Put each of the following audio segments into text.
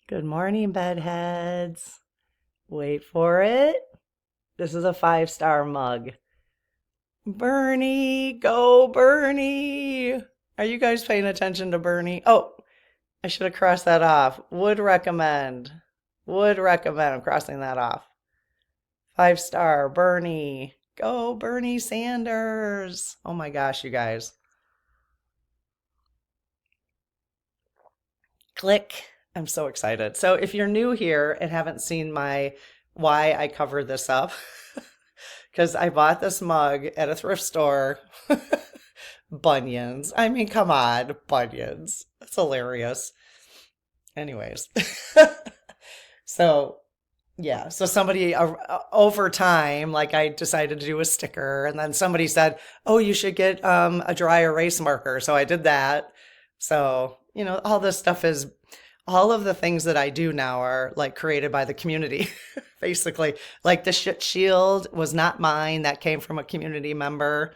Good morning, bedheads. Wait for it. This is a 5-star mug. Bernie, go Bernie. Are you guys paying attention to Bernie? Oh, I should have crossed that off. Would recommend. Would recommend. I'm crossing that off. 5-star Bernie. Go Bernie Sanders. Oh my gosh, you guys. Click. I'm so excited. So if you're new here and haven't seen my why I covered this up, because I bought this mug at a thrift store. Bunions. I mean, come on, bunions. That's hilarious. Anyways. So, yeah. So somebody over time, like I decided to do a sticker, and then somebody said, "Oh, you should get a dry erase marker." So I did that. So, all this stuff is all of the things that I do now are like created by the community, basically. Like the shit shield was not mine. That came from a community member.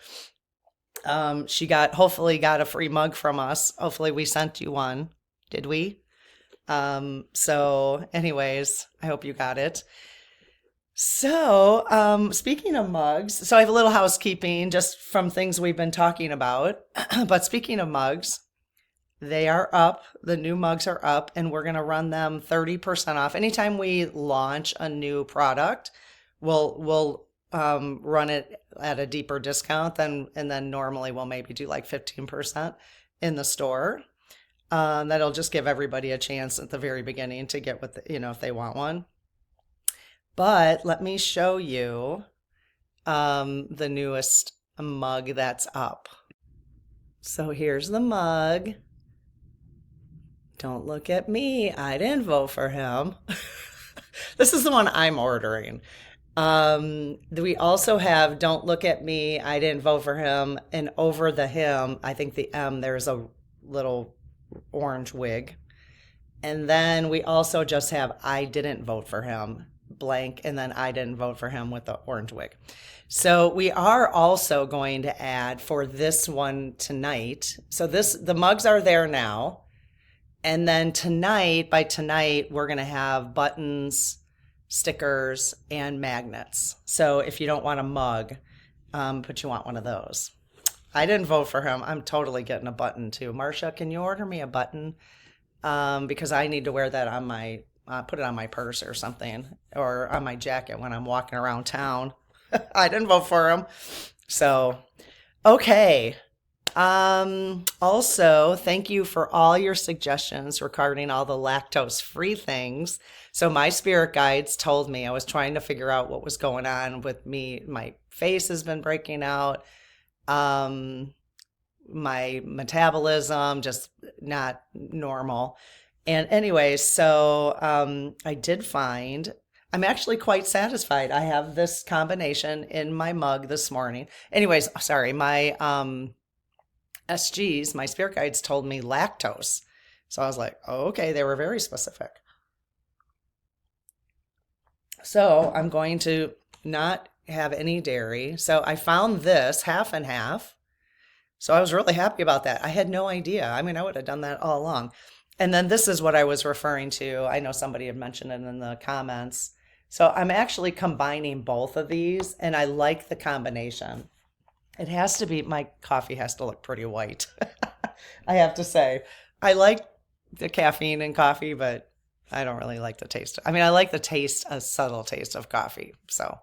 She hopefully got a free mug from us. Hopefully we sent you one. Did we? So anyways, I hope you got it. So, speaking of mugs, so I have a little housekeeping just from things we've been talking about. But speaking of mugs, they are up. The new mugs are up, and we're going to run them 30% off. Anytime we launch a new product, we'll run it at a deeper discount and then normally we'll maybe do like 15% in the store. That'll just give everybody a chance at the very beginning to get if they want one. But let me show you the newest mug that's up. So here's the mug. Don't look at me. I didn't vote for him. This is the one I'm ordering. We also have Don't Look at Me. I didn't vote for him. And over the him, I think the M, there's a little orange wig. And then we also just have I didn't vote for him, blank, and then I didn't vote for him with the orange wig. So we are also going to add for this one tonight. So the mugs are there now. And then by tonight, we're going to have buttons, stickers, and magnets. So if you don't want a mug, but you want one of those. I didn't vote for him. I'm totally getting a button too. Marcia, can you order me a button? Because I need to wear that on put it on my purse or something, or on my jacket when I'm walking around town. I didn't vote for him. So, okay. Also, thank you for all your suggestions regarding all the lactose-free things. So my spirit guides told me I was trying to figure out what was going on with me. My face has been breaking out. My metabolism just not normal. And anyways, so I did find I'm actually quite satisfied. I have this combination in my mug this morning. Anyways, sorry, my SGs, my spirit guides told me lactose. So I was like, oh, okay, they were very specific. So I'm going to not have any dairy. So I found this half and half. So I was really happy about that. I had no idea. I mean, I would have done that all along. And then this is what I was referring to. I know somebody had mentioned it in the comments. So I'm actually combining both of these, and I like the combination. It has to be, my coffee has to look pretty white. I have to say, I like the caffeine in coffee, but I don't really like the taste. I mean, I like the taste, a subtle taste of coffee. So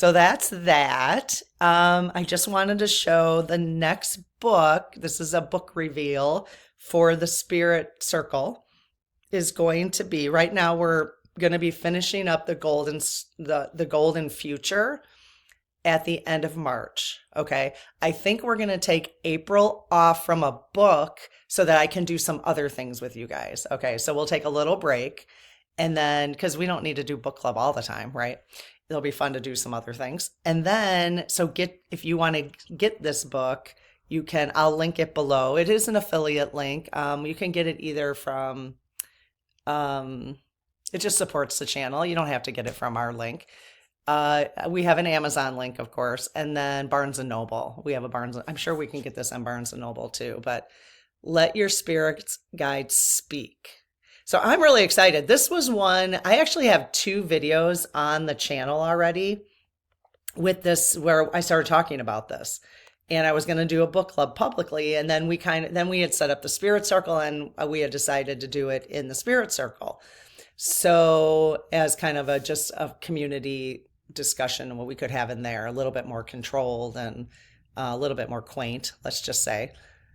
that's that. I just wanted to show the next book. This is a book reveal for the Spirit Circle. Is going to be, right now we're going to be finishing up the golden future at the end of March. Okay. I think we're going to take April off from a book so that I can do some other things with you guys. Okay. So we'll take a little break, and then, because we don't need to do book club all the time, right? It'll be fun to do some other things. And then, if you want to get this book, I'll link it below. It is an affiliate link. You can get it either from, it just supports the channel. You don't have to get it from our link. We have an Amazon link, of course, and then Barnes and Noble. We have I'm sure we can get this on Barnes and Noble too, but let your spirit guides speak. So I'm really excited. This was one, I actually have 2 videos on the channel already with this where I started talking about this. And I was going to do a book club publicly. And then we had set up the spirit circle, and we had decided to do it in the spirit circle. So as kind of just a community discussion, what we could have in there, a little bit more controlled and a little bit more quaint, let's just say.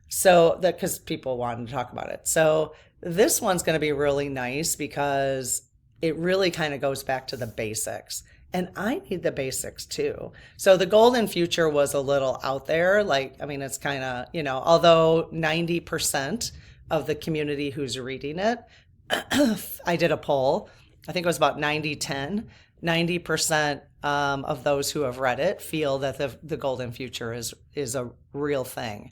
So that, because people wanted to talk about it. So this one's going to be really nice because it really kind of goes back to the basics. And I need the basics too. So the golden future was a little out there. Like, I mean, it's kind of, although 90% of the community who's reading it, I did a poll. I think it was about 90-10. 90% of those who have read it feel that the golden future is a real thing.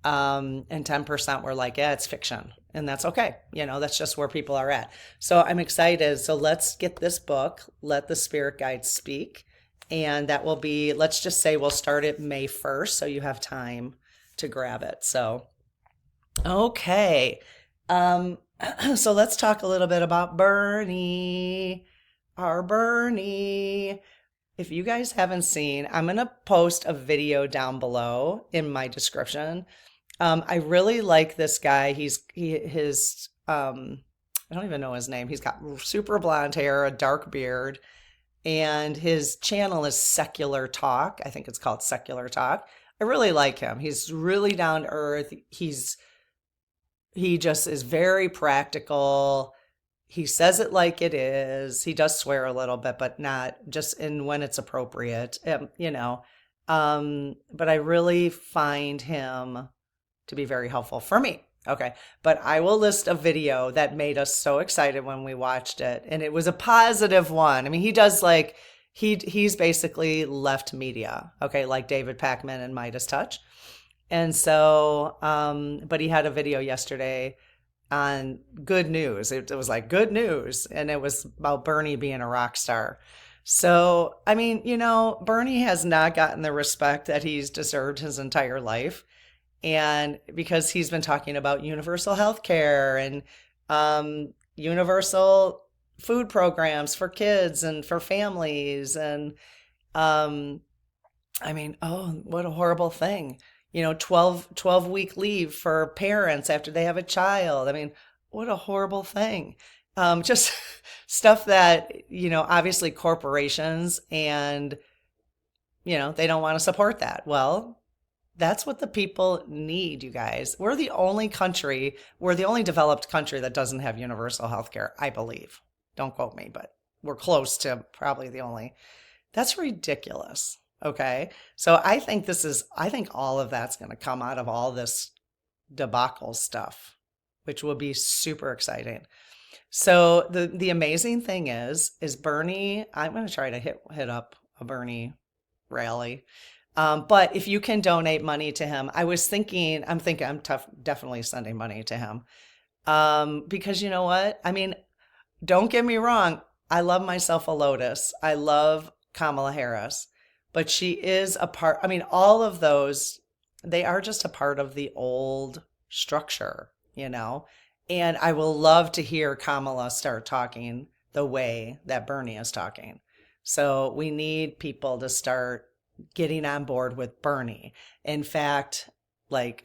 And 10% were like, yeah, it's fiction. And that's okay. That's just where people are at. So I'm excited. So let's get this book, Let the Spirit Guides Speak. And that will be, let's just say we'll start it May 1st. So you have time to grab it. So, okay. So let's talk a little bit about Bernie, our Bernie. If you guys haven't seen, I'm going to post a video down below in my description. I really like this guy. I don't even know his name. He's got super blonde hair, a dark beard, and his channel is Secular Talk. I think it's called Secular Talk. I really like him. He's really down to earth. He just is very practical. He says it like it is. He does swear a little bit, but not just when it's appropriate, But I really find him to be very helpful for me. Okay. But I will list a video that made us so excited when we watched it. And it was a positive one. I mean, he does he's basically left media. Okay. Like David Pakman and Midas Touch. And so, but he had a video yesterday on good news. It was like good news. And it was about Bernie being a rock star. So, I mean, Bernie has not gotten the respect that he's deserved his entire life. And because he's been talking about universal health care and universal food programs for kids and for families. And I mean, oh, what a horrible thing. 12-week leave for parents after they have a child. I mean, what a horrible thing. Just stuff that, obviously corporations and, they don't want to support that. Well, that's what the people need, you guys. We're the only developed country that doesn't have universal health care, I believe. Don't quote me, but we're close to probably the only. That's ridiculous. Okay. So I think all of that's going to come out of all this debacle stuff, which will be super exciting. So the amazing thing is Bernie, I'm going to try to hit up a Bernie rally. But if you can donate money to him, I'm definitely sending money to him. Because you know what? I mean, don't get me wrong. I love myself a Lotus. I love Kamala Harris. But she is a part, I mean, all of those, they are just a part of the old structure, And I will love to hear Kamala start talking the way that Bernie is talking. So we need people to start getting on board with Bernie. In fact, with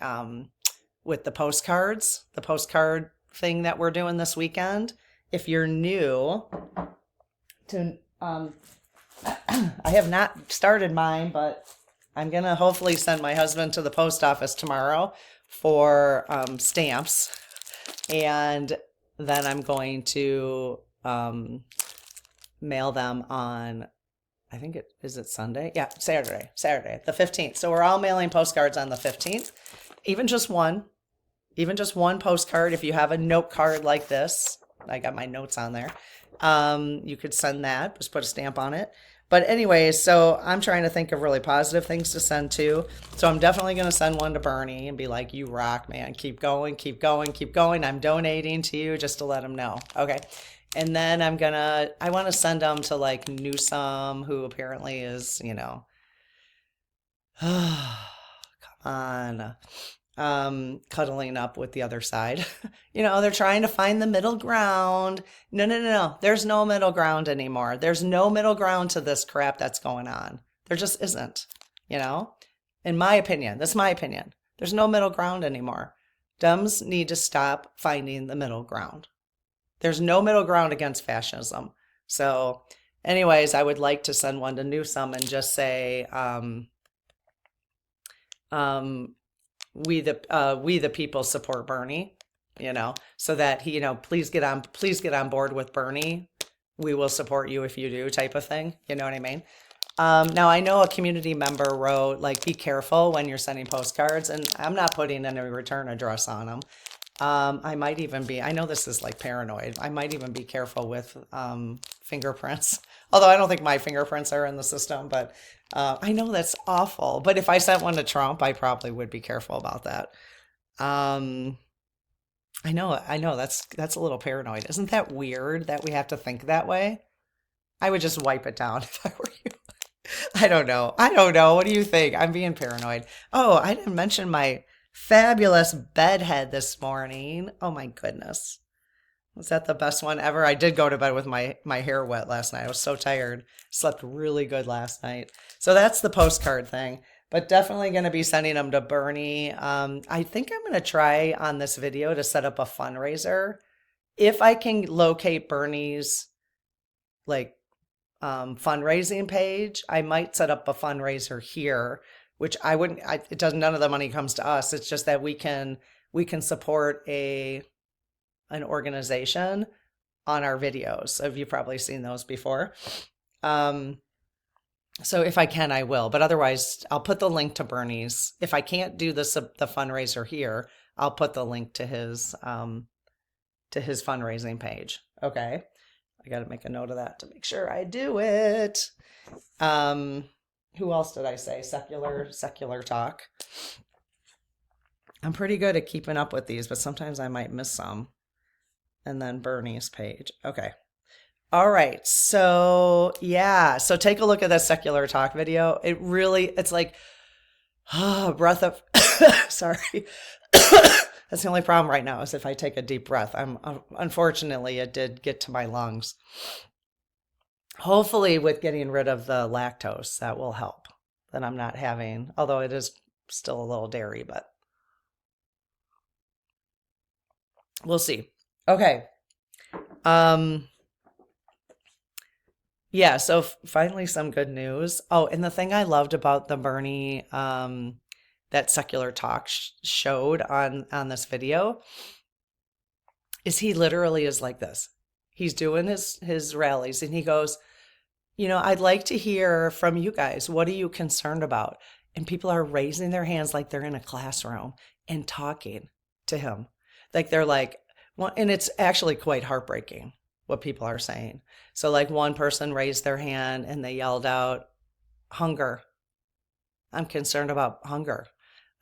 the postcard thing that we're doing this weekend, if you're new to, I have not started mine, but I'm going to hopefully send my husband to the post office tomorrow for stamps. And then I'm going to mail them on, I think is it Sunday? Yeah, Saturday, the 15th. So we're all mailing postcards on the 15th. Even just one postcard. If you have a note card like this, I got my notes on there. You could send that, just put a stamp on it. But anyway, so I'm trying to think of really positive things to send to. So I'm definitely going to send one to Bernie and be like, you rock, man. Keep going, keep going, keep going. I'm donating to you just to let him know. Okay. And then I want to send them to Newsom, who apparently is, come on. cuddling up with the other side. They're trying to find the middle ground. No, no, no, no. There's no middle ground anymore. There's no middle ground to this crap that's going on. There just isn't, you know? In my opinion, that's my opinion. There's no middle ground anymore. Dems need to stop finding the middle ground. There's no middle ground against fascism. So, anyways, I would like to send one to Newsom and just say, we the people support Bernie, so that he, please get on board with Bernie. We will support you if you do, type of thing. You know what I mean? Now I know a community member wrote, like, be careful when you're sending postcards, and I'm not putting any return address on them. I might even be, I know this is like paranoid. I might even be careful with fingerprints. Although I don't think my fingerprints are in the system, but I know that's awful. But if I sent one to Trump, I probably would be careful about that. I know that's a little paranoid. Isn't that weird that we have to think that way? I would just wipe it down if I were you. I don't know. What do you think? I'm being paranoid. Oh, I didn't mention my fabulous bedhead this morning. Oh my goodness. Was that the best one ever? I did go to bed with my hair wet last night. I was so tired. Slept really good last night. So that's the postcard thing. But definitely going to be sending them to Bernie. I think I'm going to try on this video to set up a fundraiser. If I can locate Bernie's fundraising page, I might set up a fundraiser here, which I wouldn't, it doesn't, none of the money comes to us. It's just that we can support an organization on our videos. So you've probably seen those before. So if I can, I will, but otherwise I'll put the link to Bernie's. If I can't do the fundraiser here, I'll put the link to his fundraising page. Okay. I got to make a note of that to make sure I do it. Who else did I say? Secular talk. I'm pretty good at keeping up with these, but sometimes I might miss some. And then Bernie's page. Okay. All right. So yeah. So take a look at that secular talk video. It's like, breath of, sorry. That's the only problem right now is if I take a deep breath. Unfortunately, it did get to my lungs. Hopefully with getting rid of the lactose, that will help. That I'm not having, although it is still a little dairy, but we'll see. Okay. Yeah, so finally some good news. Oh, and the thing I loved about the Bernie, that secular talk showed on this video is he literally is like this. He's doing his rallies and he goes, I'd like to hear from you guys. What are you concerned about? And people are raising their hands like they're in a classroom and talking to him. Like they're like, well, and it's actually quite heartbreaking what people are saying. So like one person raised their hand and they yelled out, hunger. I'm concerned about hunger.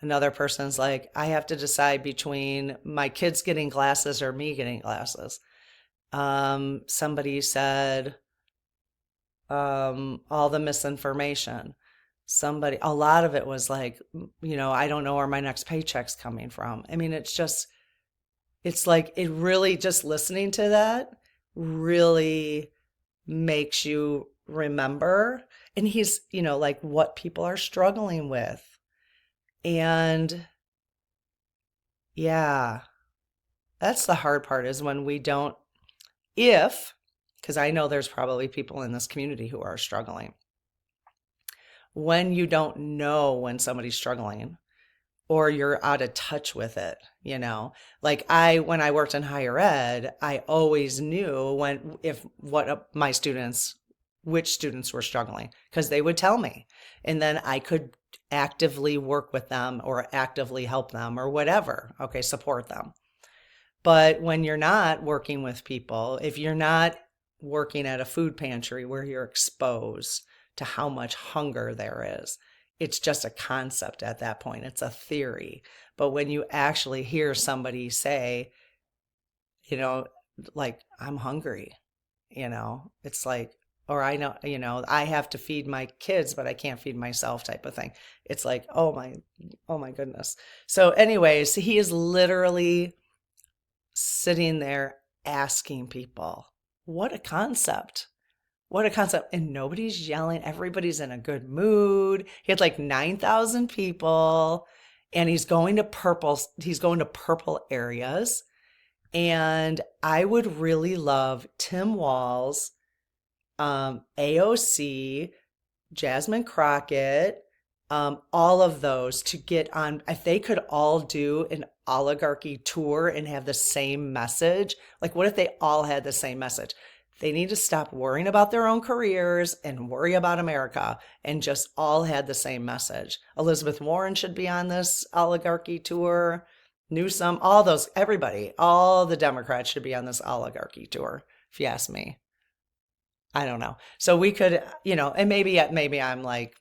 Another person's like, I have to decide between my kids getting glasses or me getting glasses. Somebody said, all the misinformation. A lot of it was like, I don't know where my next paycheck's coming from. I mean, it's like, it really, just listening to that really makes you remember. And he's, like what people are struggling with. And yeah, that's the hard part is when we don't, because I know there's probably people in this community who are struggling. When you don't know when somebody's struggling or you're out of touch with it, like when I worked in higher ed, I always knew which students were struggling because they would tell me, and then I could actively work with them or actively help them or whatever. Okay. Support them. But when you're not working with people, if you're not working at a food pantry where you're exposed to how much hunger there is, it's just a concept at that point. It's a theory. But when you actually hear somebody say, like, I'm hungry, it's like, or I know, I have to feed my kids, but I can't feed myself type of thing. It's like, oh my goodness. So anyways, he is literally sitting there asking people, what a concept. What a concept. And nobody's yelling. Everybody's in a good mood. He had like 9,000 people and he's going to purple areas. And I would really love Tim Walls, AOC, Jasmine Crockett, all of those to get on. If they could all do an oligarchy tour and have the same message, like what if they all had the same message? They need to stop worrying about their own careers and worry about America and just all had the same message. Elizabeth Warren should be on this oligarchy tour. Newsom, all those, everybody, all the Democrats should be on this oligarchy tour, if you ask me. I don't know. So we could, and maybe I'm like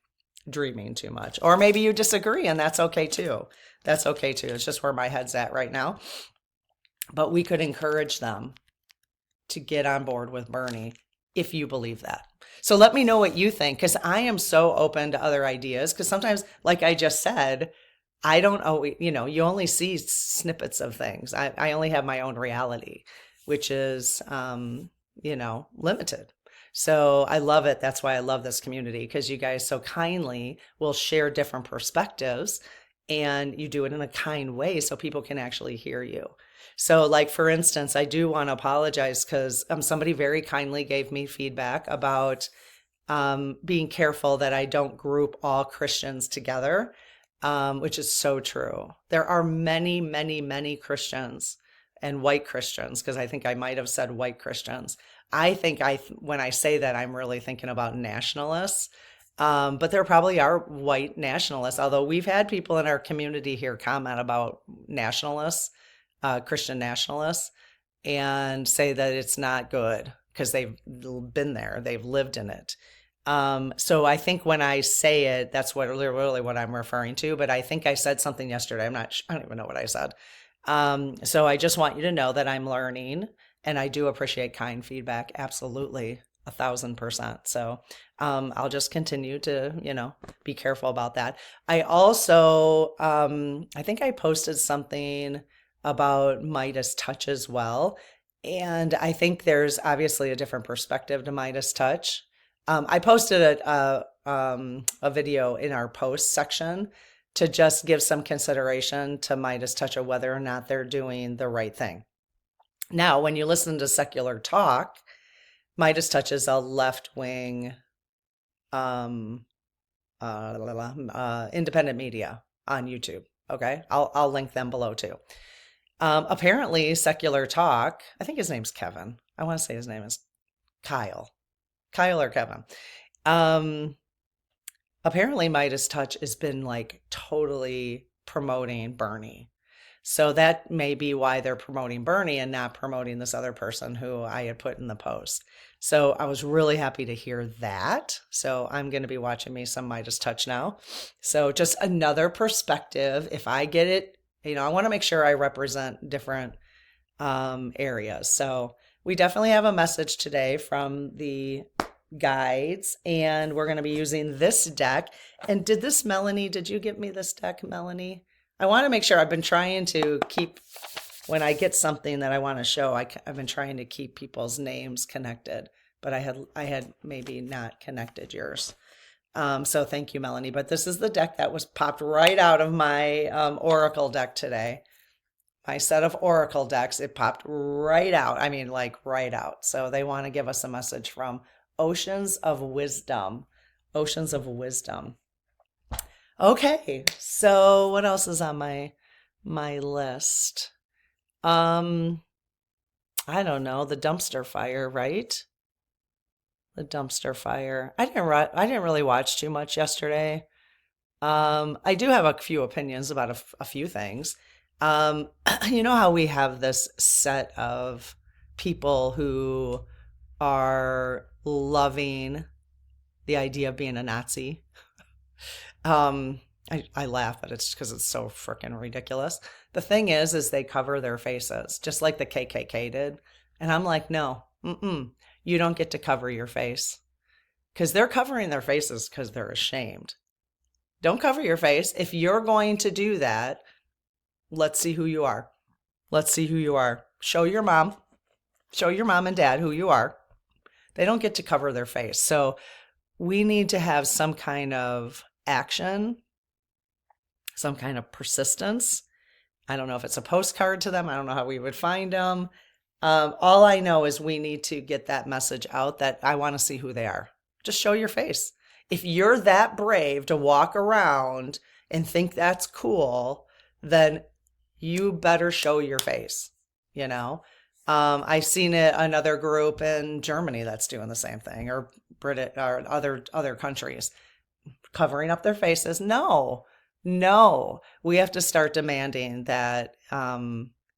dreaming too much, or maybe you disagree and that's okay too. That's okay too. It's just where my head's at right now. But we could encourage them to get on board with Bernie if you believe that. So let me know what you think, because I am so open to other ideas, because sometimes, like I just said, I don't always, you only see snippets of things. I only have my own reality, which is, limited. So I love it. That's why I love this community, because you guys so kindly will share different perspectives and you do it in a kind way so people can actually hear you. So like, for instance, I do want to apologize because somebody very kindly gave me feedback about being careful that I don't group all Christians together, which is so true. There are many, many, many Christians and white Christians, because I think I might have said white Christians. I think when I say that, I'm really thinking about nationalists. But there probably are white nationalists, although we've had people in our community here comment about nationalists, Christian nationalists, and say that it's not good because they've been there, they've lived in it. So I think when I say it, that's really what I'm referring to. But I think I said something yesterday. I don't even know what I said. So I just want you to know that I'm learning, and I do appreciate kind feedback. Absolutely. 1,000%. So, I'll just continue to, be careful about that. I also, I think I posted something about Midas touch as well. And I think there's obviously a different perspective to Midas touch. I posted a video in our post section to just give some consideration to Midas touch of whether or not they're doing the right thing. Now, when you listen to secular talk, Midas touch is a left-wing independent media on YouTube. Okay, I'll link them below too. Apparently, secular talk, I think his name's Kevin. I want to say his name is Kyle or Kevin. Apparently Midas touch has been like totally promoting Bernie. So that may be why they're promoting Bernie and not promoting this other person who I had put in the post. So I was really happy to hear that. So I'm going to be watching me some Midas touch now. So just another perspective. If I get it, I want to make sure I represent different areas. So we definitely have a message today from the guides, and we're going to be using this deck. And did you give me this deck, Melanie? I want to make sure. I've been trying to keep, when I get something that I want to show, I've been trying to keep people's names connected, but I had maybe not connected yours. So thank you, Melanie. But this is the deck that was popped right out of my Oracle deck today. My set of Oracle decks, it popped right out. I mean, like right out. So they want to give us a message from Oceans of Wisdom. Oceans of Wisdom. Okay, so what else is on my list? I don't know, the dumpster fire, right? The dumpster fire. I didn't really watch too much yesterday. I do have a few opinions about a few things. You know how we have this set of people who are loving the idea of being a Nazi. I laugh, but it's because it's so freaking ridiculous. The thing is they cover their faces, just like the KKK did. And I'm like, no, you don't get to cover your face. because they're covering their faces because they're ashamed. Don't cover your face. If you're going to do that, let's see who you are. Let's see who you are. Show your mom and dad who you are. They don't get to cover their face. So we need to have some kind of action, some kind of persistence. I don't know if it's a postcard to them. I don't know how we would find them. All I know is we need to get that message out that I want to see who they are. Just show your face. If you're that brave to walk around and think that's cool, then you better show your face, you know? I've seen it, another group in Germany that's doing the same thing, or Britain, or other countries covering up their faces. No, we have to start demanding that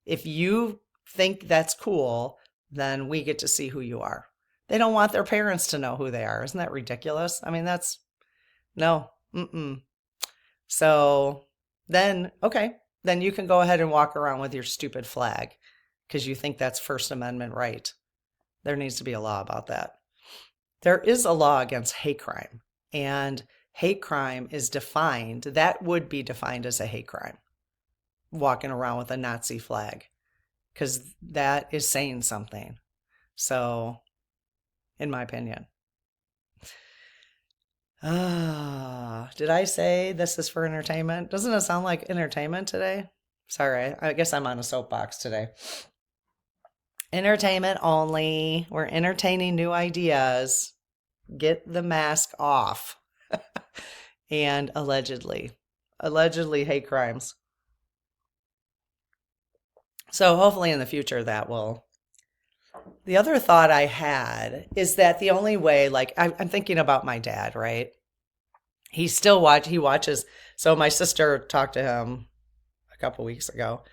if you think that's cool, then we get to see who you are. They don't want their parents to know who they are. Isn't that ridiculous? I mean, that's no. So then, okay, then you can go ahead and walk around with your stupid flag because you think that's First Amendment right. There needs to be a law about that. There is a law against hate crime, and hate crime is defined, that would be defined as a hate crime, walking around with a Nazi flag, because that is saying something. So, in my opinion. Did I say this is for entertainment? Doesn't it sound like entertainment today? Sorry, I guess I'm on a soapbox today. Entertainment only. We're entertaining new ideas. Get the mask off. And allegedly hate crimes. So hopefully in the future that will. The other thought I had is that the only way, like I'm thinking about my dad, right? He watches. So my sister talked to him a couple weeks ago,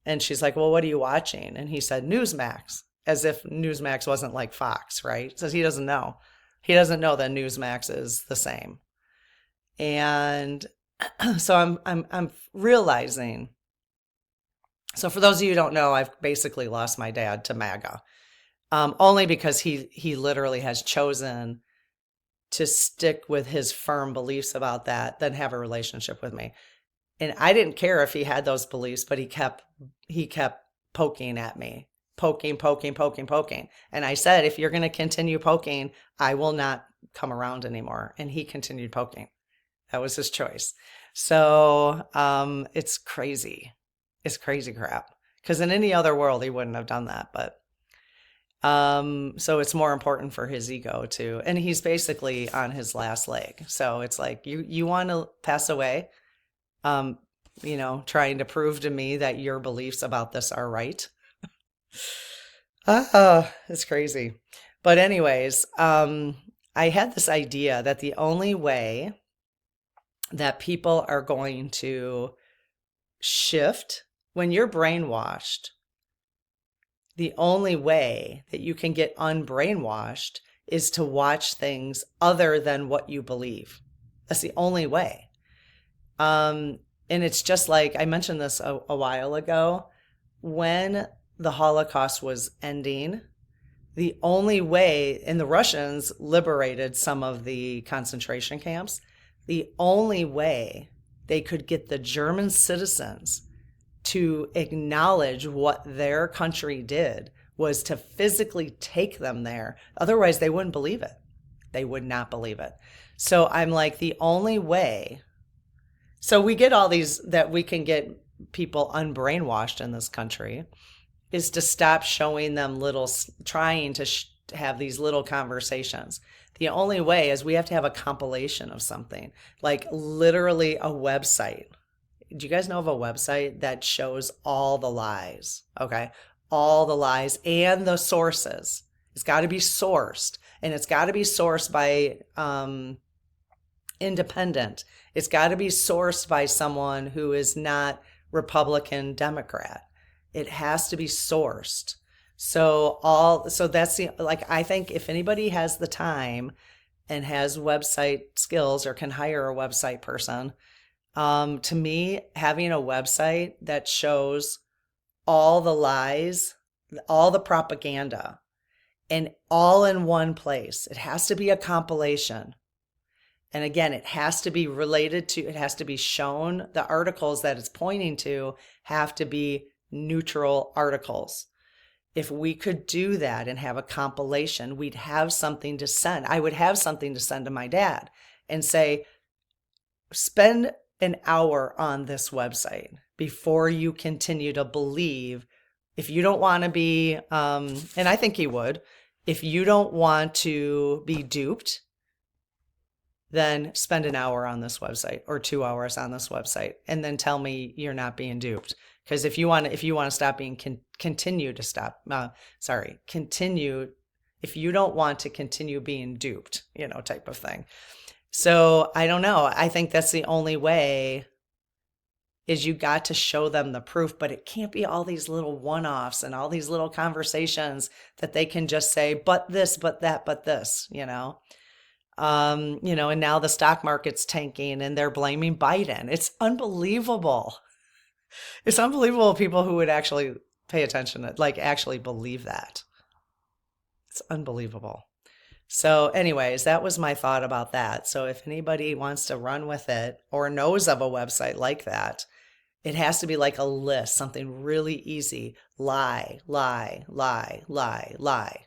and she's like, well, what are you watching? And he said Newsmax, as if Newsmax wasn't like Fox, right? So he doesn't know. He doesn't know that Newsmax is the same. And so I'm realizing. So for those of you who don't know, I've basically lost my dad to MAGA. Only because he literally has chosen to stick with his firm beliefs about that than have a relationship with me. And I didn't care if he had those beliefs, but he kept poking at me, poking. And I said, if you're going to continue poking, I will not come around anymore. And he continued poking. That was his choice. So it's crazy. It's crazy crap. Because in any other world, he wouldn't have done that. But so it's more important for his ego too. And he's basically on his last leg. So it's like, you want to pass away, trying to prove to me that your beliefs about this are right. It's crazy. But anyways, I had this idea that the only way that people are going to shift when you're brainwashed, the only way that you can get unbrainwashed is to watch things other than what you believe. That's the only way. And it's just like I mentioned this a while ago. When the Holocaust was ending, the only way, and the Russians liberated some of the concentration camps, the only way they could get the German citizens to acknowledge what their country did was to physically take them there. Otherwise, they wouldn't believe it. They would not believe it. So I'm like, the only way. So we get all these, that we can get people unbrainwashed in this country, is to stop showing them trying to have these little conversations. The only way is we have to have a compilation of something, like literally a website. Do you guys know of a website that shows all the lies? Okay. All the lies and the sources. It's got to be sourced, and it's got to be sourced by independent. It's got to be sourced by someone who is not Republican, Democrat. It has to be sourced. So that's I think if anybody has the time and has website skills or can hire a website person, to me, having a website that shows all the lies, all the propaganda, and all in one place. It has to be a compilation. And again, it has to be related to, it has to be shown, the articles that it's pointing to have to be neutral articles. If we could do that and have a compilation, we'd have something to send. I would have something to send to my dad and say, spend an hour on this website before you continue to believe. If you don't want to be, and I think he would, if you don't want to be duped, then spend an hour on this website or 2 hours on this website, and then tell me you're not being duped. Because if you want to stop being, continue. If you don't want to continue being duped, type of thing. So I don't know. I think that's the only way, is you got to show them the proof, but it can't be all these little one-offs and all these little conversations that they can just say, but this, but that, but this, and now the stock market's tanking and they're blaming Biden. It's unbelievable. It's unbelievable people who would actually pay attention, like actually believe that. It's unbelievable. So anyways, that was my thought about that. So if anybody wants to run with it or knows of a website like that, it has to be like a list, something really easy. Lie, lie, lie, lie, lie,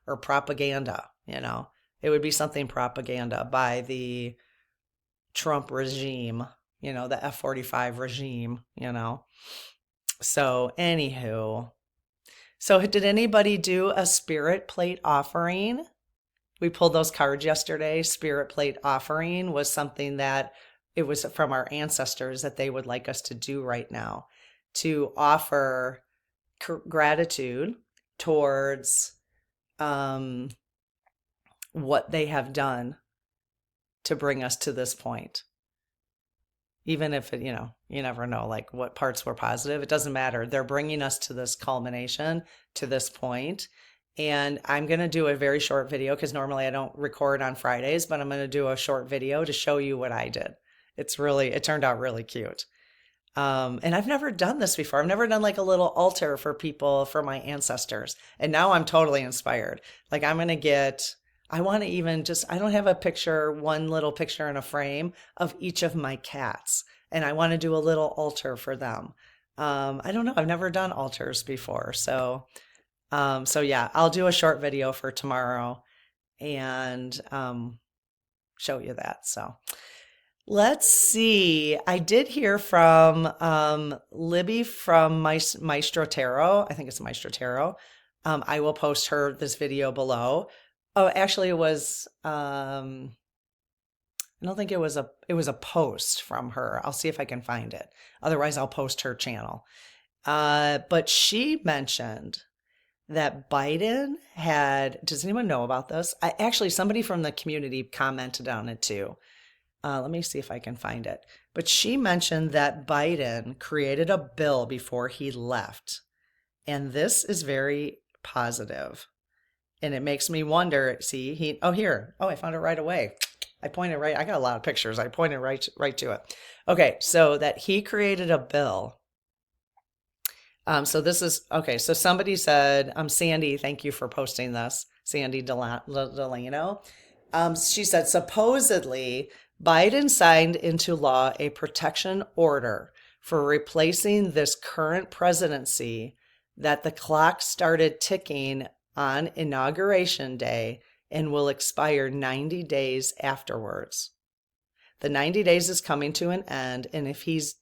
or propaganda, It would be something propaganda by the Trump regime, the F-45 regime, So anywho, so did anybody do a spirit plate offering? We pulled those cards yesterday. Spirit plate offering was something that it was from our ancestors that they would like us to do right now, to offer gratitude towards what they have done to bring us to this point. Even if it, you never know, like what parts were positive. It doesn't matter. They're bringing us to this culmination, to this point. And I'm going to do a very short video because normally I don't record on Fridays, but I'm going to do a short video to show you what I did. It turned out really cute. And I've never done this before. I've never done like a little altar for people, for my ancestors. And now I'm totally inspired. Like I want to even I don't have a picture, one little picture in a frame of each of my cats. And I want to do a little altar for them. I don't know. I've never done altars before. So yeah, I'll do a short video for tomorrow and show you that. So let's see. I did hear from Libby from Maighstir Tarot. I think it's Maighstir Tarot. I will post this video below. Oh, actually, it was. I don't think it was a post from her. I'll see if I can find it. Otherwise, I'll post her channel. But she mentioned that Biden had. Does anyone know about this? Somebody from the community commented on it too. Let me see if I can find it. But she mentioned that Biden created a bill before he left, and this is very positive. And it makes me wonder, see, I found it right away. I pointed right, I got a lot of pictures. I pointed right to it. Okay, so that he created a bill. So this is, okay, so somebody said, Sandy, thank you for posting this, Sandy Delano. She said, supposedly, Biden signed into law a protection order for replacing this current presidency, that the clock started ticking on Inauguration Day and will expire 90 days afterwards. The 90 days is coming to an end, and if he's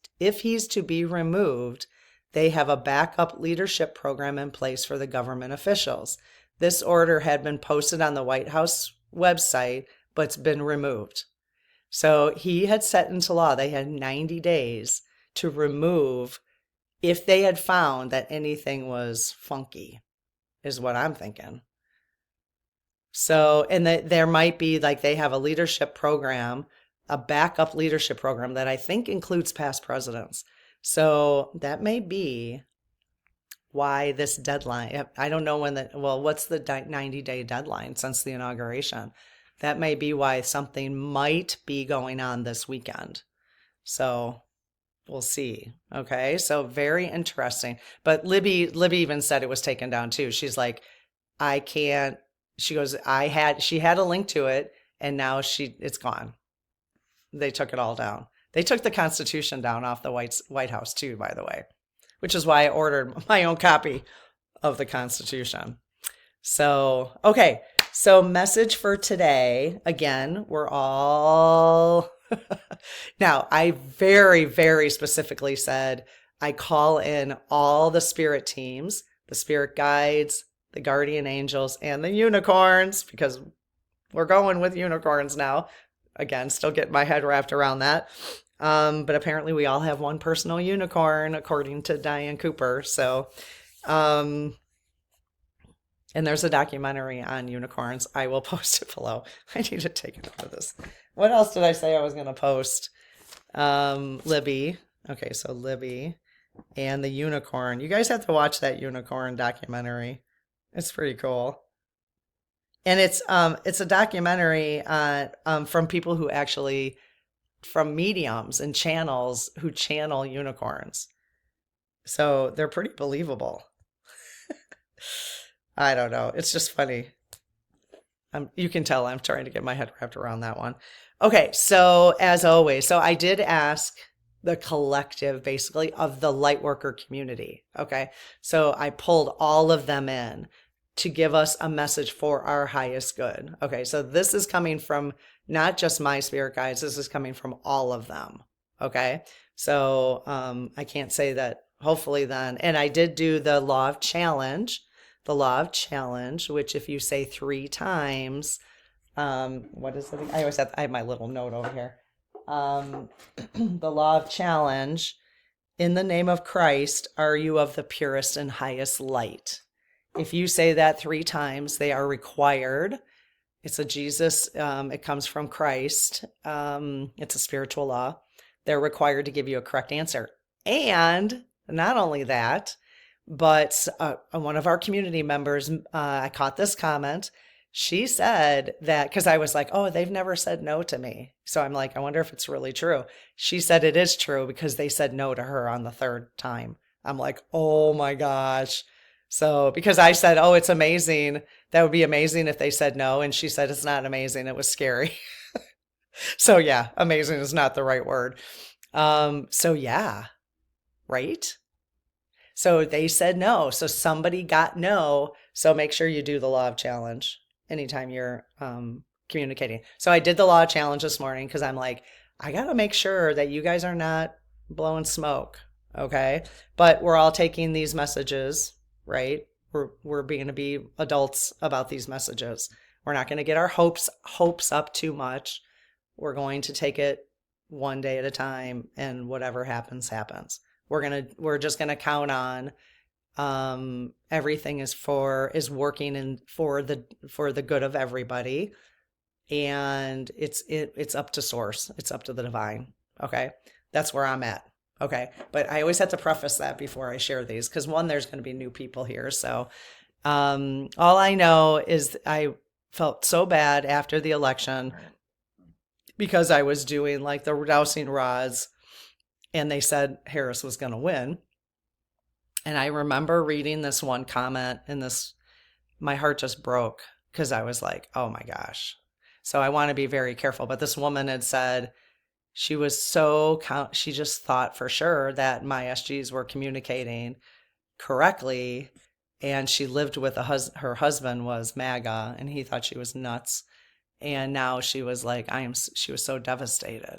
to be removed, they have a backup leadership program in place for the government officials. This order had been posted on the White House website, but it's been removed. So he had set into law, they had 90 days to remove if they had found that anything was funky, is what I'm thinking. So, and there might be, like, they have a leadership program, a backup leadership program that I think includes past presidents. So that may be why this deadline, I don't know what's the 90-day deadline since the inauguration? That may be why something might be going on this weekend. So we'll see. Okay. So very interesting. But Libby even said it was taken down too. She's like, I can't, she goes, she had a link to it and now it's gone. They took it all down. They took the Constitution down off the White House too, by the way, which is why I ordered my own copy of the Constitution. So, okay. So message for today, again, we're all, now I very, very specifically said, I call in all the spirit teams, the spirit guides, the guardian angels, and the unicorns, because we're going with unicorns now. Again, still getting my head wrapped around that. But apparently we all have one personal unicorn, according to Diane Cooper. So, and there's a documentary on unicorns. I will post it below. I need to take it out of this. What else did I say I was going to post? Libby. Okay, so Libby and the unicorn. You guys have to watch that unicorn documentary. It's pretty cool. And it's a documentary from people who actually, from mediums and channels who channel unicorns. So they're pretty believable. I don't know. It's just funny. You can tell I'm trying to get my head wrapped around that one. Okay, so as always, so I did ask the collective, basically, of the Lightworker community. Okay, so I pulled all of them in to give us a message for our highest good. Okay, so this is coming from not just my spirit guides, this is coming from all of them. Okay, so I can't say that, hopefully then, and I did do the law of challenge, which if you say 3 times, what is it? I have my little note over here. The law of challenge, in the name of Christ, are you of the purest and highest light? If you say that 3 times, they are required. It's a Jesus, it comes from Christ. It's a spiritual law. They're required to give you a correct answer. And not only that, but one of our community members, I caught this comment. She said that, because I was like, oh, they've never said no to me. So I'm like, I wonder if it's really true. She said it is true because they said no to her on the 3rd time. I'm like, oh my gosh. So, because I said, oh, it's amazing. That would be amazing if they said no. And she said, it's not amazing. It was scary. So yeah, amazing is not the right word. So yeah, right? So they said no. So somebody got no. So make sure you do the law of challenge anytime you're communicating. So I did the law of challenge this morning because I'm like, I got to make sure that you guys are not blowing smoke. Okay. But we're all taking these messages, right? We're being to be adults about these messages. We're not going to get our hopes up too much. We're going to take it one day at a time, and whatever happens, happens. We're just going to count on everything is working for the good of everybody, and it's up to source. It's up to the divine. Okay. That's where I'm at. Okay. But I always have to preface that before I share these, because one, there's going to be new people here. So, all I know is I felt so bad after the election because I was doing like the dowsing rods and they said Harris was going to win. And I remember reading this one comment and my heart just broke because I was like, oh my gosh. So I want to be very careful. But this woman had said she just thought for sure that my SGs were communicating correctly. And she lived with her husband was MAGA, and he thought she was nuts. And now she was like, she was so devastated.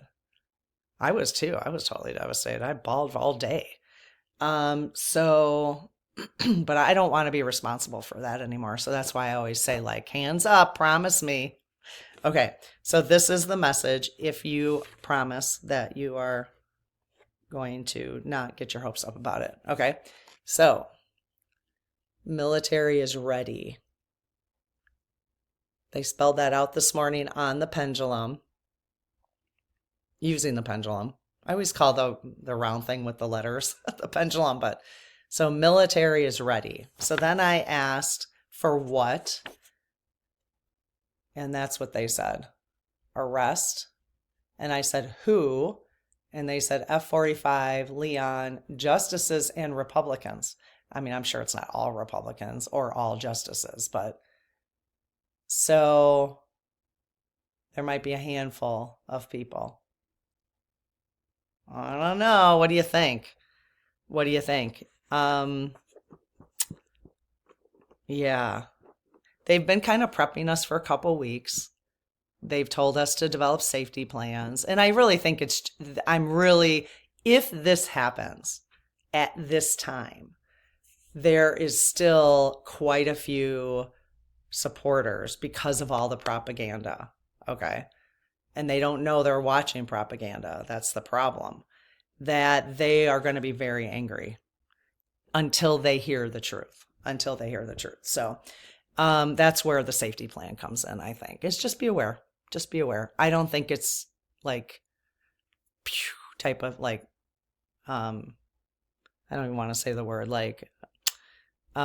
I was too. I was totally devastated. I bawled all day. So, but I don't want to be responsible for that anymore. So that's why I always say, like, hands up, promise me. Okay. So this is the message. If you promise that you are going to not get your hopes up about it. Okay. So military is ready. They spelled that out this morning on the pendulum, using the pendulum. I always call the round thing with the letters the pendulum, but so military is ready. So then I asked for what, and that's what they said. Arrest. And I said who, and they said F-45, Leon, justices, and Republicans. I mean, I'm sure it's not all Republicans or all justices, but so there might be a handful of people. I don't know. What do you think? What do you think? Yeah. They've been kind of prepping us for a couple weeks. They've told us to develop safety plans. And I really think if this happens at this time, there is still quite a few supporters because of all the propaganda. Okay. And they don't know they're watching propaganda. That's the problem. That they are going to be very angry until they hear the truth. So that's where the safety plan comes in, I think. It's just be aware. Just be aware. I don't think it's like type of like, I don't even want to say the word like, what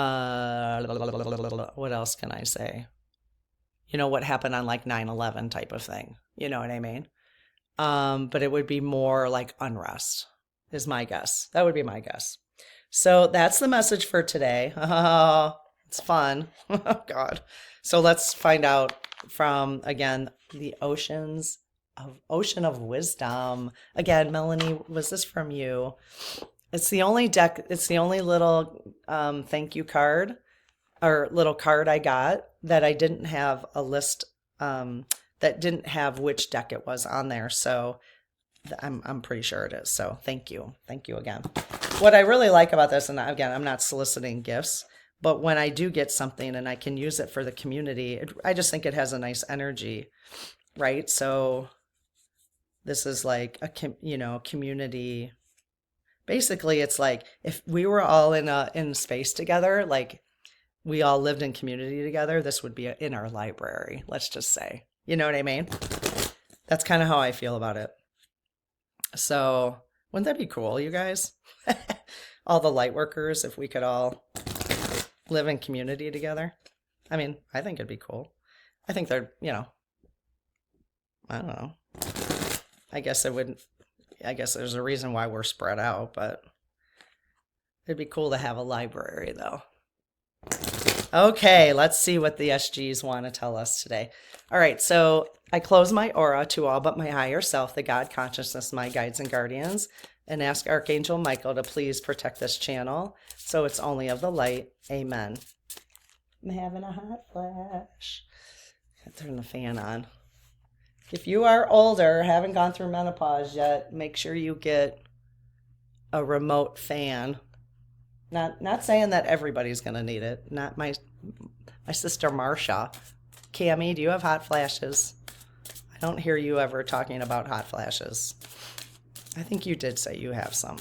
else can I say? You know, what happened on like 9/11 type of thing. You know what I mean? But it would be more like unrest is my guess. That would be my guess. So that's the message for today. Oh, it's fun. Oh, God. So let's find out from, again, the ocean of wisdom. Again, Melanie, was this from you? It's the only deck. It's the only little thank you card or little card I got that I didn't have a list that didn't have which deck it was on there. So I'm pretty sure it is. So thank you. Thank you again. What I really like about this, and again, I'm not soliciting gifts, but when I do get something and I can use it for the community, I just think it has a nice energy, right? So this is like a community. Basically, it's like if we were all in space together, like we all lived in community together, this would be in our library, let's just say. You know what I mean? That's kind of how I feel about it. So wouldn't that be cool, you guys? All the light workers, if we could all live in community together. I mean, I think it'd be cool. I think they're, I don't know. I guess there's a reason why we're spread out, but it'd be cool to have a library though. Okay, let's see what the SGs want to tell us today. All right, so I close my aura to all but my higher self, the God consciousness, my guides and guardians, and ask Archangel Michael to please protect this channel so it's only of the light. Amen. I'm having a hot flash. Turn the fan on. If you are older, haven't gone through menopause yet, make sure you get a remote fan. Not saying that everybody's going to need it. Not my sister Marcia. Cammie, do you have hot flashes? I don't hear you ever talking about hot flashes. I think you did say you have some.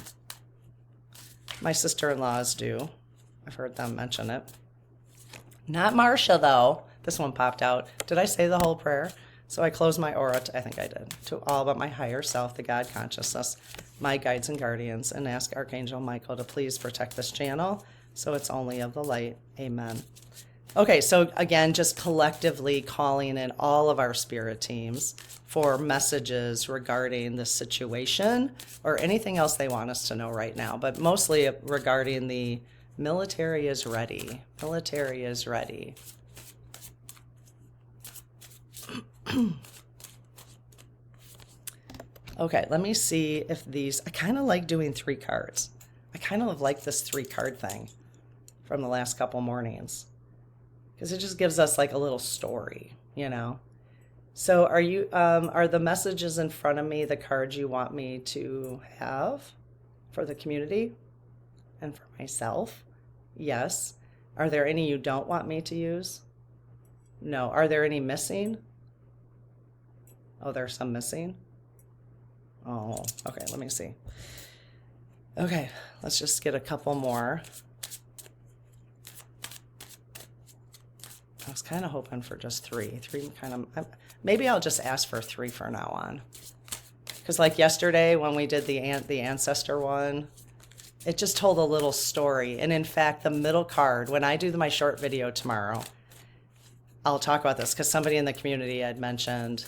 My sister-in-laws do. I've heard them mention it. Not Marcia, though. This one popped out. Did I say the whole prayer? So I close my aura, I think I did, to all but my higher self, the God consciousness, my guides and guardians, and ask Archangel Michael to please protect this channel so it's only of the light. Amen. Okay, so again, just collectively calling in all of our spirit teams for messages regarding the situation or anything else they want us to know right now, but mostly regarding the military is ready. Military is ready. Okay, let me see if these, I kind of like doing 3 cards. I kind of like this 3 card thing from the last couple mornings because it just gives us like a little story, So are the messages in front of me the cards you want me to have for the community and for myself? Yes. Are there any you don't want me to use? No. Are there any missing? Oh, there's some missing? Oh, okay, let me see. Okay, let's just get a couple more. I was kind of hoping for just 3. 3 kind of, maybe I'll just ask for 3 from now on. Because like yesterday when we did the ancestor one, it just told a little story. And in fact, the middle card, when I do my short video tomorrow, I'll talk about this because somebody in the community had mentioned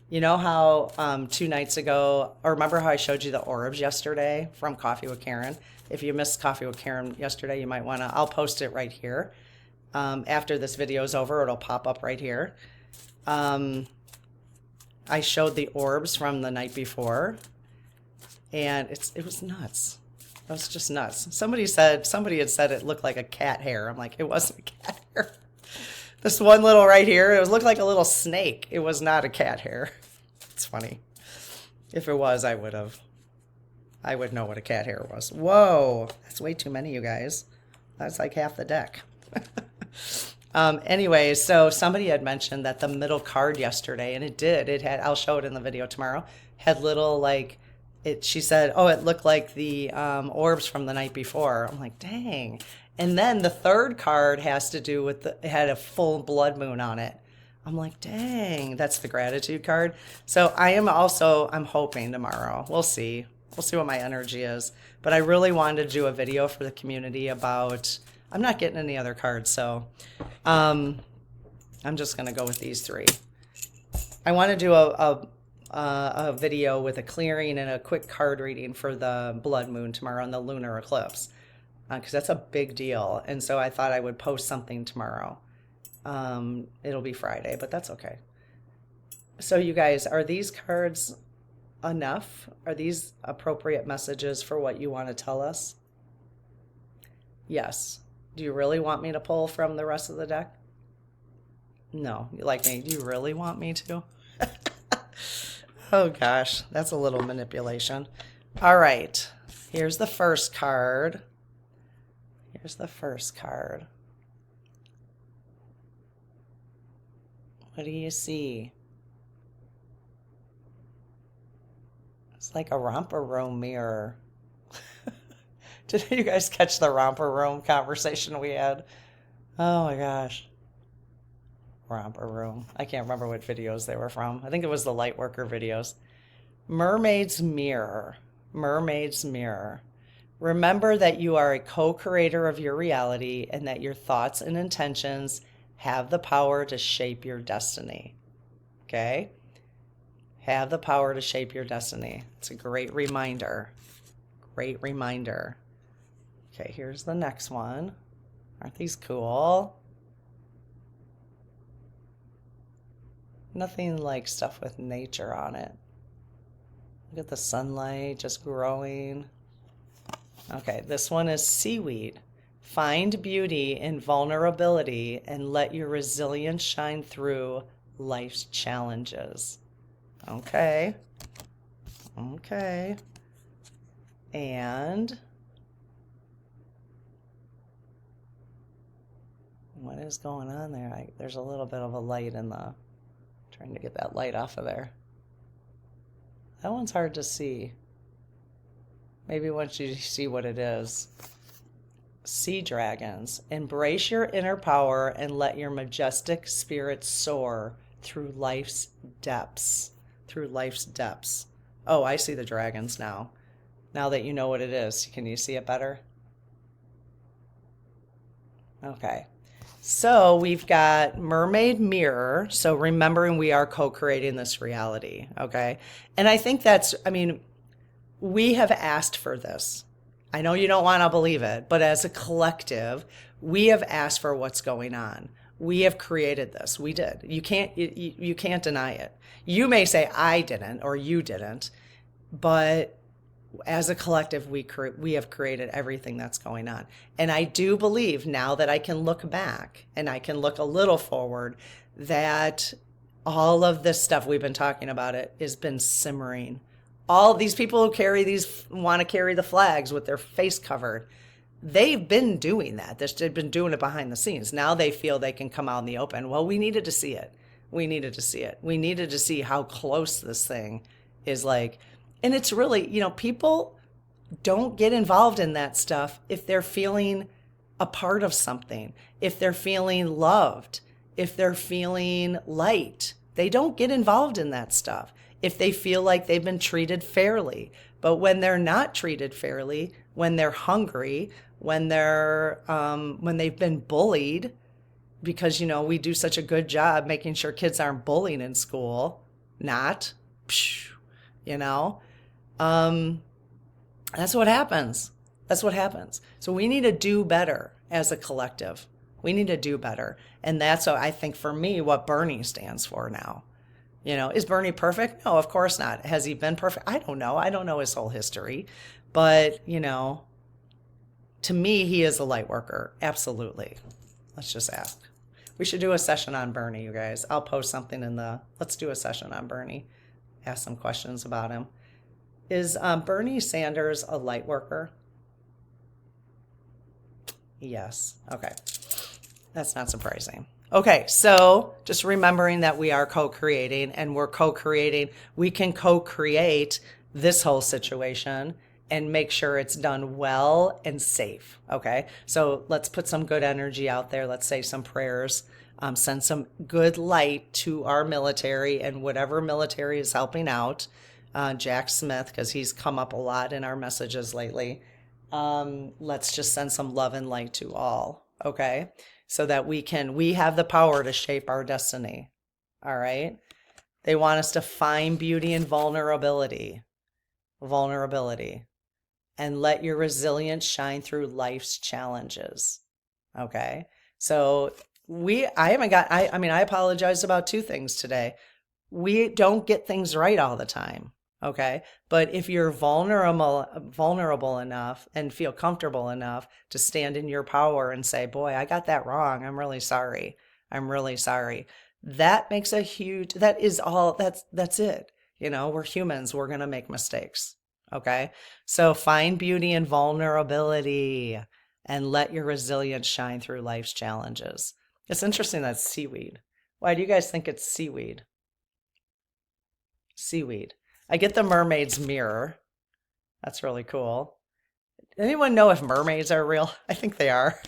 You know how 2 nights ago, or remember how I showed you the orbs yesterday from Coffee with Karen? If you missed Coffee with Karen yesterday, you might want to, I'll post it right here. After this video is over, it'll pop up right here. I showed the orbs from the night before, and it was nuts. It was just nuts. Somebody had said it looked like a cat hair. I'm like, it wasn't a cat hair. This one little right here, it looked like a little snake. It was not a cat hair. It's funny. If it was, I would know what a cat hair was. Whoa, that's way too many, you guys. That's like half the deck. Anyway, so somebody had mentioned that the middle card yesterday, and it had, I'll show it in the video tomorrow, had little like, she said, oh, it looked like the orbs from the night before. I'm like, dang. And then the third card has to do with it had a full blood moon on it. I'm like, dang, that's the gratitude card. So I'm hoping tomorrow. We'll see. We'll see what my energy is. But I really wanted to do a video for the community about, I'm not getting any other cards, so I'm just going to go with these three. I want to do a video with a clearing and a quick card reading for the blood moon tomorrow and the lunar eclipse. Because that's a big deal. And so I thought I would post something tomorrow. It'll be Friday, but that's okay. So you guys, are these cards enough? Are these appropriate messages for what you want to tell us? Yes. Do you really want me to pull from the rest of the deck? No. Like me, do you really want me to? Oh gosh, that's a little manipulation. All right. Here's the first card. Here's the first card. What do you see? It's like a romper room mirror. Did you guys catch the romper room conversation we had? Oh my gosh. Romper room. I can't remember what videos they were from. I think it was the Lightworker videos. Mermaid's mirror. Mermaid's mirror. Remember that you are a co-creator of your reality and that your thoughts and intentions have the power to shape your destiny. Okay? Have the power to shape your destiny. It's a great reminder. Great reminder. Okay, here's the next one. Aren't these cool? Nothing like stuff with nature on it. Look at the sunlight just growing. Okay, this one is seaweed. Find beauty in vulnerability and let your resilience shine through life's challenges. Okay. Okay. And what is going on there? There's a little bit of a light in the, trying to get that light off of there. That one's hard to see. Maybe once you see what it is. Sea dragons. Embrace your inner power and let your majestic spirit soar through life's depths. Through life's depths. Oh, I see the dragons now. Now that you know what it is, can you see it better? Okay. So we've got mermaid mirror. So remembering we are co-creating this reality. Okay. And I think that's, I mean, we have asked for this. I know you don't want to believe it, but as a collective, we have asked for what's going on. We have created this. We did. You can't deny it. You may say I didn't or you didn't, but as a collective, we have created everything that's going on. And I do believe now that I can look back and I can look a little forward that all of this stuff we've been talking about it has been simmering. All these people who want to carry the flags with their face covered, they've been doing that. They've been doing it behind the scenes. Now they feel they can come out in the open. Well, we needed to see it. We needed to see it. We needed to see how close this thing is like. And it's really, people don't get involved in that stuff if they're feeling a part of something, if they're feeling loved, if they're feeling light. They don't get involved in that stuff if they feel like they've been treated fairly. But when they're not treated fairly, when they're hungry, when they've been bullied, because, we do such a good job making sure kids aren't bullied in school. not, psh, you know, that's what happens. That's what happens. So we need to do better as a collective. We need to do better. And that's what I think for me, what Bernie stands for now. You know, is Bernie perfect? No, of course not. Has he been perfect? I don't know. I don't know his whole history. But, you know, to me, he is a light worker. Absolutely. Let's just ask. We should do a session on Bernie, you guys. I'll post something let's do a session on Bernie. Ask some questions about him. Is Bernie Sanders a light worker? Yes. Okay. That's not surprising. Okay, so just remembering that we are co-creating and we're co-creating. We can co-create this whole situation and make sure it's done well and safe. Okay, so let's put some good energy out there. Let's say some prayers. Send some good light to our military and whatever military is helping out. Jack Smith, because he's come up a lot in our messages lately. Let's just send some love and light to all, okay? So that we have the power to shape our destiny, all right? They want us to find beauty in vulnerability, and let your resilience shine through life's challenges, okay? So I apologize about two things today. We don't get things right all the time. Okay. But if you're vulnerable enough and feel comfortable enough to stand in your power and say, boy, I got that wrong. I'm really sorry. That makes that's it. You know, we're humans. We're going to make mistakes. Okay. So find beauty in vulnerability and let your resilience shine through life's challenges. It's interesting that's seaweed. Why do you guys think it's seaweed? Seaweed. I get the mermaid's mirror. That's really cool. Anyone know if mermaids are real? I think they are.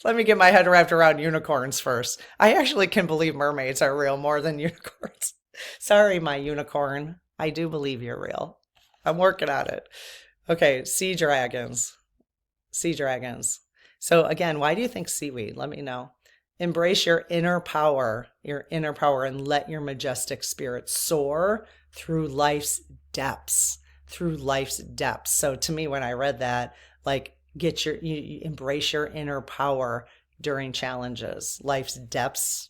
Let me get my head wrapped around unicorns first. I actually can believe mermaids are real more than unicorns. Sorry, my unicorn. I do believe you're real. I'm working on it. Okay, sea dragons. Sea dragons. So again, why do you think seaweed? Let me know. Embrace your inner power, and let your majestic spirit soar through life's depths, So to me, when I read that, like you embrace your inner power during challenges, life's depths,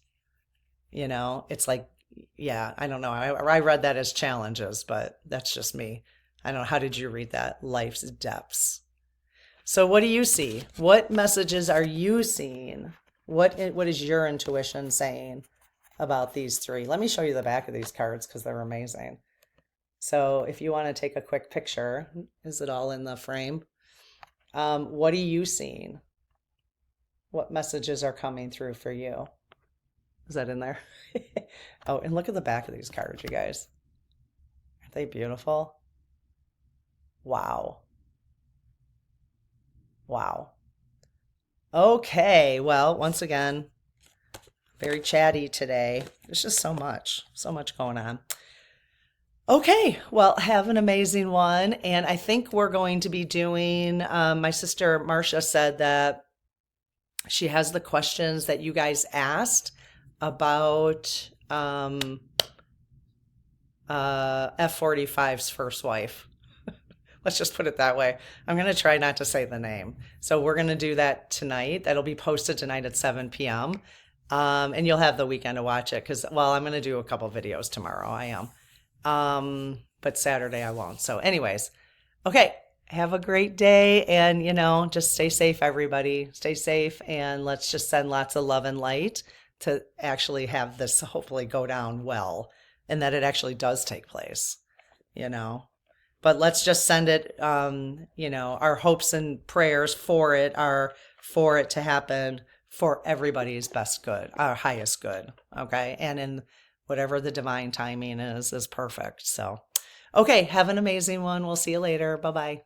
you know, it's like, yeah, I don't know. I read that as challenges, but that's just me. I don't know. How did you read that? Life's depths. So what do you see? What messages are you seeing? What is your intuition saying about these three? Let me show you the back of these cards because they're amazing. So if you want to take a quick picture, is it all in the frame? What are you seeing? What messages are coming through for you? Is that in there? Oh, and look at the back of these cards, you guys. Aren't they beautiful? Wow. Wow. Okay, well, once again, very chatty today. There's just so much going on. Okay, well, have an amazing one. And I think we're going to be doing, my sister Marcia said that she has the questions that you guys asked about F45's first wife. Let's just put it that way. I'm going to try not to say the name. So we're going to do that tonight. That'll be posted tonight at 7 p.m. And you'll have the weekend to watch it because, well, I'm going to do a couple videos tomorrow. I am. But Saturday I won't. So anyways, okay. Have a great day. And, you know, just stay safe, everybody. Stay safe. And let's just send lots of love and light to actually have this hopefully go down well and that it actually does take place, you know. But let's just send it, you know, our hopes and prayers for it are for it to happen for everybody's best good, our highest good, okay? And in whatever the divine timing is perfect. So, okay, have an amazing one. We'll see you later. Bye-bye.